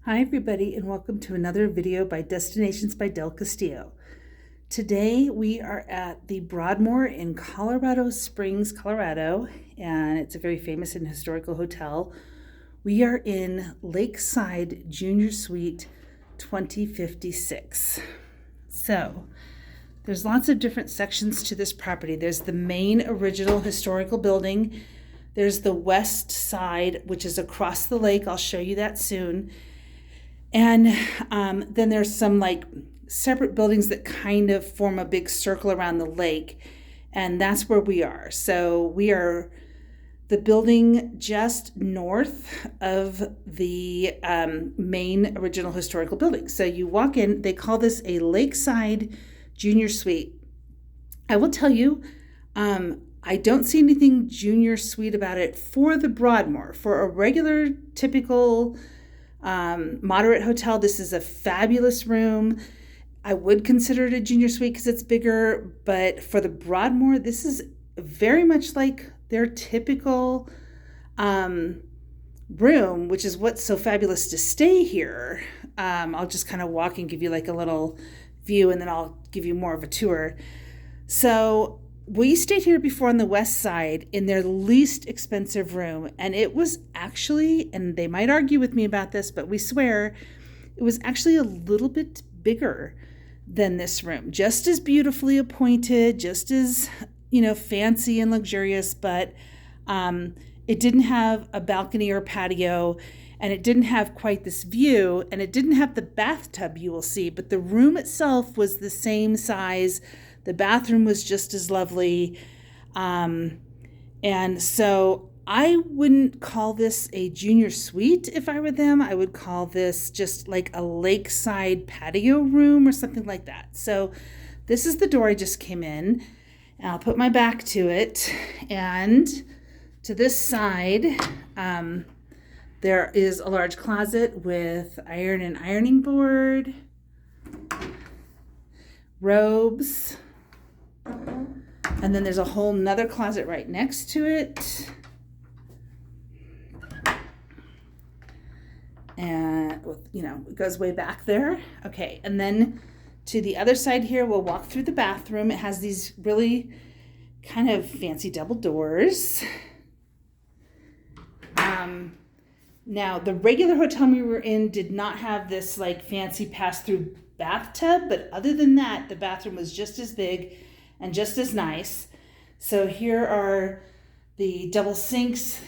Hi everybody, and welcome to another video by Destinations by Del Castillo. Today we are at the Broadmoor in Colorado Springs, Colorado, and it's a very famous and historical hotel. We are in Lakeside Junior Suite 2056. So there's lots of different sections to this property. There's the main original historical building. There's the west side, which is across the lake. I'll show you that soon. And then there's some separate buildings that kind of form a big circle around the lake. And that's where we are. So we are the building just north of the main original historical building. So you walk in, they call this a lakeside junior suite. I will tell you, I don't see anything junior suite about it for the Broadmoor. For a regular, typical moderate hotel, this is a fabulous room. I would consider it a junior suite because it's bigger, but for the Broadmoor, this is very much like their typical room, which is what's so fabulous to stay here. I'll just kind of walk and give you like a little view, and then I'll give you more of a tour. So we stayed here before on the west side in their least expensive room, and it was actually, and they might argue with me about this, but we swear it was actually a little bit bigger than this room. Just as beautifully appointed, just as, fancy and luxurious, but it didn't have a balcony or patio, and it didn't have quite this view, and it didn't have the bathtub you will see, but the room itself was the same size. The bathroom was just as lovely. And so I wouldn't call this a junior suite if I were them. I would call this just like a lakeside patio room or something like that. So this is the door I just came in. And I'll put my back to it. And to this side, there is a large closet with iron and ironing board, robes. And then there's a whole nother closet right next to it. And, it goes way back there. Okay, and then to the other side here, we'll walk through the bathroom. It has these really kind of fancy double doors. Now, the regular hotel we were in did not have this fancy pass-through bathtub, but other than that, the bathroom was just as big and just as nice. So here are the double sinks,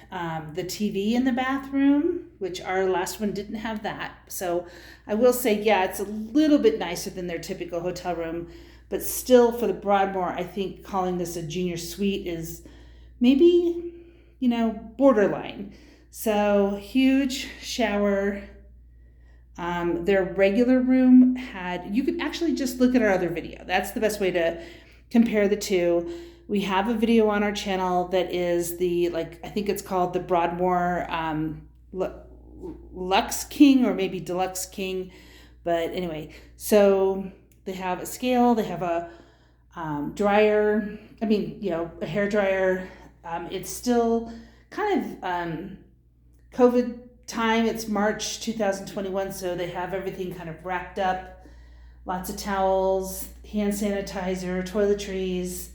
the TV in the bathroom, which our last one didn't have that. So I will say, yeah, it's a little bit nicer than their typical hotel room, but still for the Broadmoor, I think calling this a junior suite is maybe, borderline. So huge shower. Their regular room you could actually just look at our other video. That's the best way to compare the two. We have a video on our channel that is I think it's called the Broadmoor Luxe King, or maybe Deluxe King. But anyway, so they have a scale, they have a dryer, a hair dryer. It's still kind of COVID time. It's March 2021, so they have everything kind of wrapped up. Lots of towels, hand sanitizer, toiletries,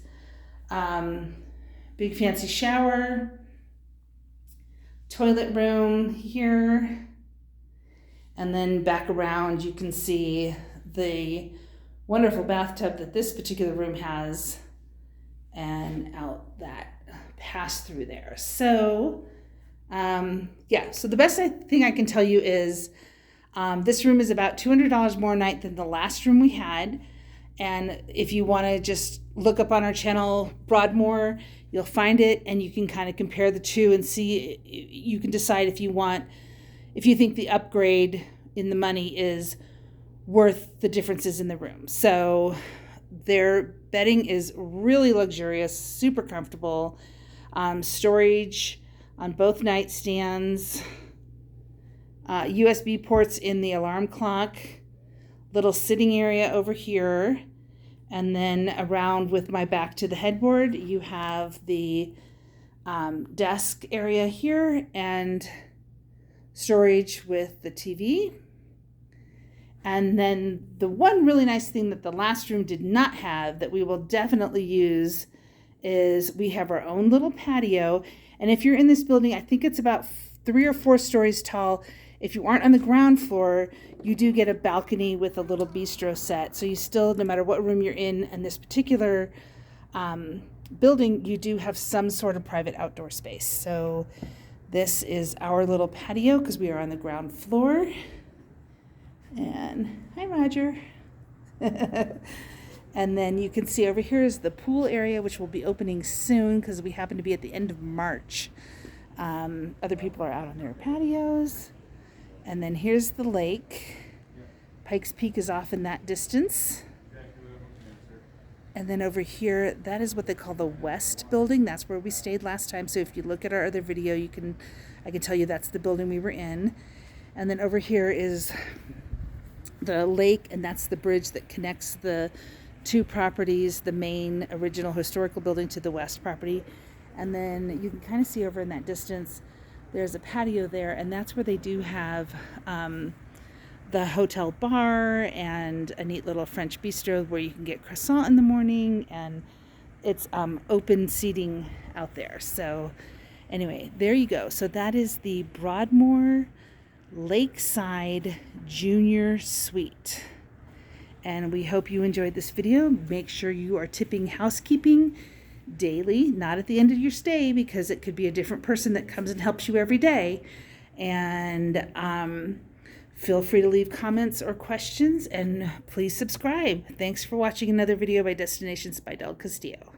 big fancy shower, toilet room here, and then back around you can see the wonderful bathtub that this particular room has, and out that pass through there. So so the best thing I can tell you is this room is about $200 more a night than the last room we had. And if you want to just look up on our channel, Broadmoor, you'll find it, and you can kind of compare the two and see, you can decide if you think the upgrade in the money is worth the differences in the room. So their bedding is really luxurious, super comfortable, storage on both nightstands, USB ports in the alarm clock, little sitting area over here, and then around with my back to the headboard, you have the desk area here, and storage with the TV. And then the one really nice thing that the last room did not have that we will definitely use is we have our own little patio. And if you're in this building, I think it's about 3 or 4 stories tall. If you aren't on the ground floor, you do get a balcony with a little bistro set. So you still, no matter what room you're in this particular building, you do have some sort of private outdoor space. So this is our little patio because we are on the ground floor. And hi, Roger. And then you can see over here is the pool area, which will be opening soon because we happen to be at the end of March. Other people are out on their patios. And then here's the lake. Pikes Peak is off in that distance. And then over here, that is what they call the West Building. That's where we stayed last time. So if you look at our other video, I can tell you that's the building we were in. And then over here is the lake, and that's the bridge that connects the 2 properties, the main original historical building to the west property. And then you can kind of see over in that distance, there's a patio there, and that's where they do have the hotel bar and a neat little French bistro where you can get croissant in the morning, and it's open seating out there. So anyway, there you go. So that is the Broadmoor Lakeside Junior Suite. And we hope you enjoyed this video. Make sure you are tipping housekeeping daily, not at the end of your stay, because it could be a different person that comes and helps you every day. And feel free to leave comments or questions, and please subscribe. Thanks for watching another video by Destinations by Del Castillo.